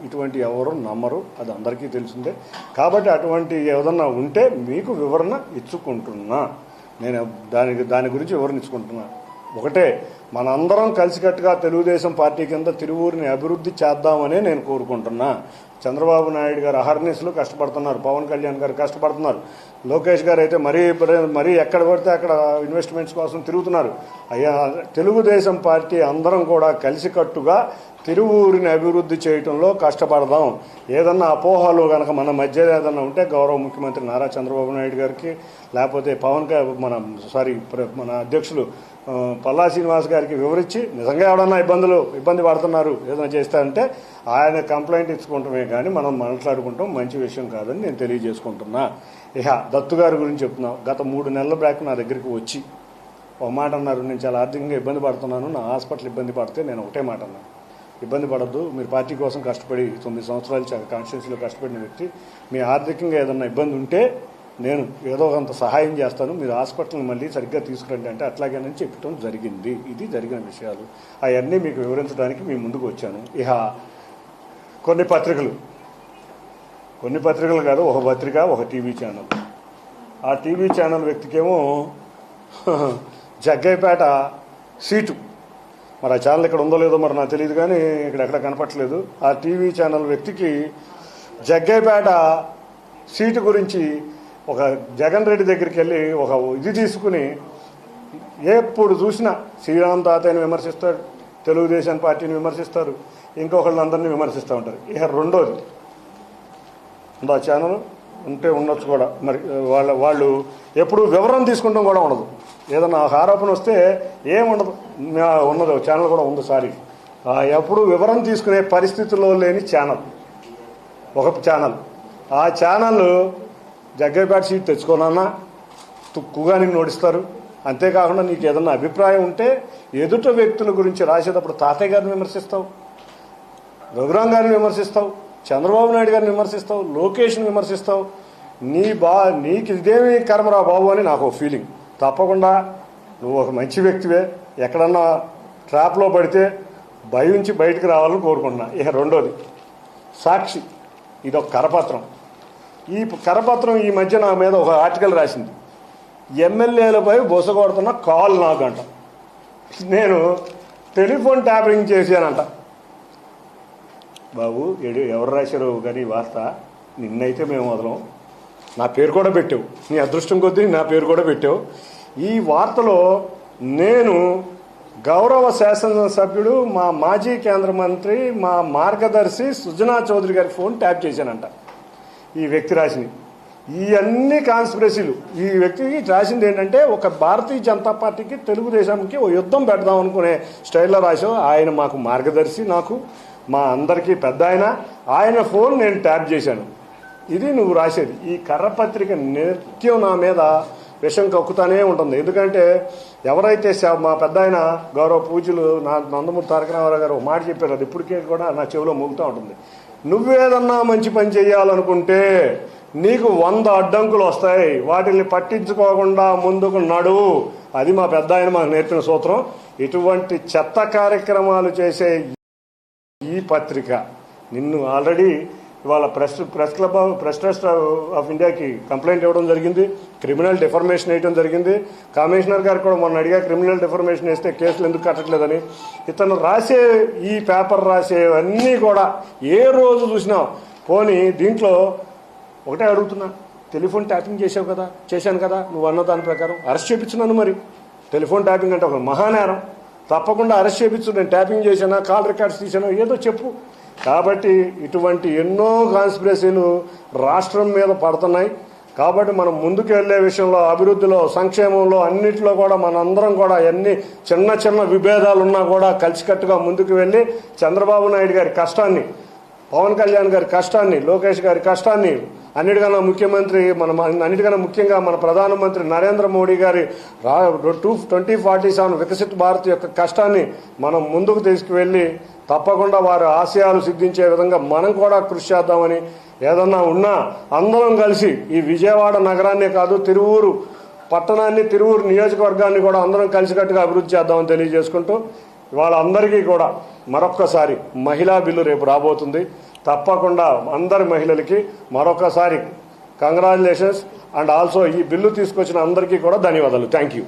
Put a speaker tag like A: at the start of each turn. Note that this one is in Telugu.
A: ఇటువంటి ఎవరు నమ్మరు, అది అందరికీ తెలిసిందే. కాబట్టి అటువంటి ఏదన్నా ఉంటే మీకు వివరణ ఇచ్చుకుంటున్నా. నేను దాని గురించి వివరణ ఇచ్చుకుంటున్నా. ఒకటే, మనందరం కలిసికట్టుగా తెలుగుదేశం పార్టీ కింద తిరువూరిని అభివృద్ధి చేద్దామనే నేను కోరుకుంటున్నా. చంద్రబాబు నాయుడు గారు అహర్నిశలు కష్టపడుతున్నారు, పవన్ కళ్యాణ్ గారు కష్టపడుతున్నారు, లోకేష్ గారు అయితే మరీ ఎక్కడ పడితే అక్కడ ఇన్వెస్ట్మెంట్స్ కోసం తిరుగుతున్నారు. అయ్యా, తెలుగుదేశం పార్టీ అందరం కూడా కలిసికట్టుగా తిరువూరిని అభివృద్ధి చేయడంలో కష్టపడదాం. ఏదన్నా అపోహలు కనుక మన మధ్య ఏదన్నా ఉంటే గౌరవ ముఖ్యమంత్రి నారా చంద్రబాబు నాయుడు గారికి, లేకపోతే మన అధ్యక్షులు పల్లా శ్రీనివాస్ గారికి వివరించి నిజంగా ఎవడన్నా ఇబ్బంది పడుతున్నారు ఏదైనా చేస్తారంటే ఆయన కంప్లైంట్ ఇచ్చుకుంటామే కానీ మనం మాట్లాడుకుంటాం మంచి విషయం కాదని నేను తెలియజేసుకుంటున్నా. ఇక దత్తు గారి గురించి చెప్తున్నాం. గత 3 నెలల బ్యాక్ నా దగ్గరికి వచ్చి ఒక మాట అన్నారు, నేను చాలా ఆర్థికంగా ఇబ్బంది పడుతున్నాను, నా హాస్పిటల్ ఇబ్బంది పడితే నేను ఒకటే మాట అన్నాను, ఇబ్బంది పడద్దు, మీరు పార్టీ కోసం కష్టపడి 9 సంవత్సరాలు కాన్స్టిట్యూన్సీలో కష్టపడిన వ్యక్తి, మీ ఆర్థికంగా ఏదన్నా ఇబ్బంది ఉంటే నేను ఏదో కొంత సహాయం చేస్తాను, మీరు హాస్పిటల్ని మళ్ళీ సరిగ్గా తీసుకురండి అంటే అట్లాగేనని చెప్పడం జరిగింది. ఇది జరిగిన విషయాలు. అవన్నీ మీకు వివరించడానికి మీ ముందుకు వచ్చాను. ఇక కొన్ని పత్రికలు కాదు, ఒక పత్రిక, ఒక టీవీ ఛానల్. ఆ టీవీ ఛానల్ వ్యక్తికేమో జగ్గైపేట సీటు, మరి ఆ ఛానల్ ఇక్కడ ఉందో లేదో మరి నాకు తెలియదు కానీ ఎక్కడ కనపట్లేదు. ఆ టీవీ ఛానల్ వ్యక్తికి జగ్గైపేట సీటు గురించి ఒక జగన్ రెడ్డి దగ్గరికి వెళ్ళి ఒక ఇది తీసుకుని ఎప్పుడు చూసినా శ్రీరామ్ తాతయ్యని విమర్శిస్తాడు, తెలుగుదేశం పార్టీని విమర్శిస్తారు, ఇంకొకళ్ళందరినీ విమర్శిస్తూ ఉంటారు. ఇక రెండోది ఆ ఛానల్ ఉంటే ఉండొచ్చు కూడా, మరి వాళ్ళు ఎప్పుడు వివరణ తీసుకుంటాం కూడా ఉండదు. ఏదన్నా ఆరోపణ వస్తే ఏముండదు, ఉన్నది ఛానల్ కూడా ఉంది. ఎప్పుడు వివరణ తీసుకునే పరిస్థితుల్లో లేని ఛానల్ ఒక ఛానల్. ఆ ఛానల్ జగ్గైపేట సీట్ తెచ్చుకోనన్నా తుక్కుగా నిన్ను నోడిస్తారు. అంతేకాకుండా నీకు ఏదన్నా అభిప్రాయం ఉంటే ఎదుట వ్యక్తుల గురించి రాసేటప్పుడు తాతయ్య గారిని విమర్శిస్తావు, రఘురాం గారిని విమర్శిస్తావు, చంద్రబాబు నాయుడు గారిని విమర్శిస్తావు, లోకేష్ని విమర్శిస్తావు. నీకు ఇదేమి కర్మరా బాబు అని నాకు ఫీలింగ్. తప్పకుండా నువ్వు ఒక మంచి వ్యక్తివే, ఎక్కడన్నా ట్రాప్లో పడితే భయించి బయటకు రావాలని కోరుకుంటున్నా. ఇక రెండోది సాక్షి, ఇదొక కరపత్రం. ఈ కరపత్రం ఈ మధ్య నా మీద ఒక ఆర్టికల్ రాసింది, ఎమ్మెల్యేలపై బొసగొడుతున్న కాల్ నాకంట. నేను టెలిఫోన్ ట్యాపింగ్ చేశానంట. బాబు ఎవరు రాశారు కానీ వార్త, నిన్నైతే మేము వదలం, నా పేరు కూడా పెట్టావు, నీ అదృష్టం కొద్దీ నా పేరు కూడా పెట్టావు. ఈ వార్తలో నేను గౌరవ శాసనసభ్యుడు, మా మాజీ కేంద్ర మంత్రి, మా మార్గదర్శి సుజనా చౌదరి గారి ఫోన్ ట్యాప్ చేశానంట. ఈ వ్యక్తి రాసింది ఇవన్నీ కాన్స్పిరసీలు. ఈ వ్యక్తికి రాసింది ఏంటంటే, ఒక భారతీయ జనతా పార్టీకి తెలుగుదేశంకి ఓ యుద్ధం పెడదాం అనుకునే స్టైల్లో రాసావు. ఆయన మాకు మార్గదర్శి, నాకు మా అందరికీ పెద్ద ఆయన ఫోన్ నేను ట్యాప్ చేశాను. ఇది నువ్వు రాసేది. ఈ కర్రపత్రిక నిత్యం నా మీద విషం కక్కుతానే ఉంటుంది. ఎందుకంటే ఎవరైతే మా పెద్ద గౌరవ పూజలు నందమూరి తారక రామారావు గారు ఒక మాట చెప్పారు, అది ఇప్పటికే కూడా నా చెవిలో మోగుతూ ఉంటుంది. నువ్వేదన్నా మంచి పని చేయాలనుకుంటే నీకు 100 అడ్డంకులు వస్తాయి, వాటిని పట్టించుకోకుండా ముందుకు నడువు. అది మా పెద్ద మాకు నేర్పిన సూత్రం. ఇటువంటి చెత్త కార్యక్రమాలు చేసే ఈ పత్రిక నిన్ను ఆల్రెడీ ఇవాళ ప్రెస్ ట్రస్ట్ ఆఫ్ ఇండియాకి కంప్లైంట్ ఇవ్వడం జరిగింది, క్రిమినల్ డిఫర్మేషన్ వేయడం జరిగింది. కమిషనర్ గారు కూడా మొన్న అడిగా, క్రిమినల్ డిఫర్మేషన్ వేస్తే కేసులు ఎందుకు కట్టట్లేదని. ఇతను రాసే ఈ పేపర్ రాసేవన్నీ కూడా ఏ రోజు చూసినా పోనీ దీంట్లో ఒకటే అడుగుతున్నా, టెలిఫోన్ ట్యాపింగ్ చేశాను కదా నువ్వు అన్న దాని ప్రకారం అరెస్ట్ చేయించున్నాను. మరి టెలిఫోన్ ట్యాపింగ్ అంటే ఒక మహానేరం, తప్పకుండా అరెస్ట్ చేయించు. నేను ట్యాపింగ్ చేశానా, కాల్ రికార్డ్స్ తీసానో ఏదో చెప్పు. కాబట్టి ఇటువంటి ఎన్నో కాన్స్పిరసీలు రాష్ట్రం మీద పడుతున్నాయి. కాబట్టి మనం ముందుకు వెళ్లే విషయంలో, అభివృద్ధిలో, సంక్షేమంలో అన్నింటిలో కూడా మనందరం కూడా ఎన్ని చిన్న విభేదాలు ఉన్నా కూడా కలిసికట్టుగా ముందుకు వెళ్ళి చంద్రబాబు నాయుడు గారి కష్టాన్ని, పవన్ కళ్యాణ్ గారి కష్టాన్ని, లోకేష్ గారి కష్టాన్ని, అన్నిటికన్నా ముఖ్యంగా మన ప్రధానమంత్రి నరేంద్ర మోడీ గారి 2047 వికసిత్ భారత్ యొక్క కష్టాన్ని మనం ముందుకు తీసుకువెళ్ళి తప్పకుండా వారి ఆశయాలు సిద్ధించే విధంగా మనం కూడా కృషి చేద్దామని, ఏదన్నా ఉన్నా అందరం కలిసి ఈ విజయవాడ నగరాన్నే కాదు తిరువూరు పట్టణాన్ని, తిరువూరు నియోజకవర్గాన్ని కూడా అందరం కలిసికట్టుగా అభివృద్ధి చేద్దామని తెలియజేసుకుంటూ వాళ్ళందరికీ కూడా మరొక్కసారి మహిళా బిల్లు రేపు రాబోతుంది. తప్పకుండా అందరి మహిళలకి మరొకసారి కంగ్రాచులేషన్స్ అండ్ ఆల్సో ఈ బిల్లు తీసుకొచ్చిన అందరికీ కూడా ధన్యవాదాలు. Thank you.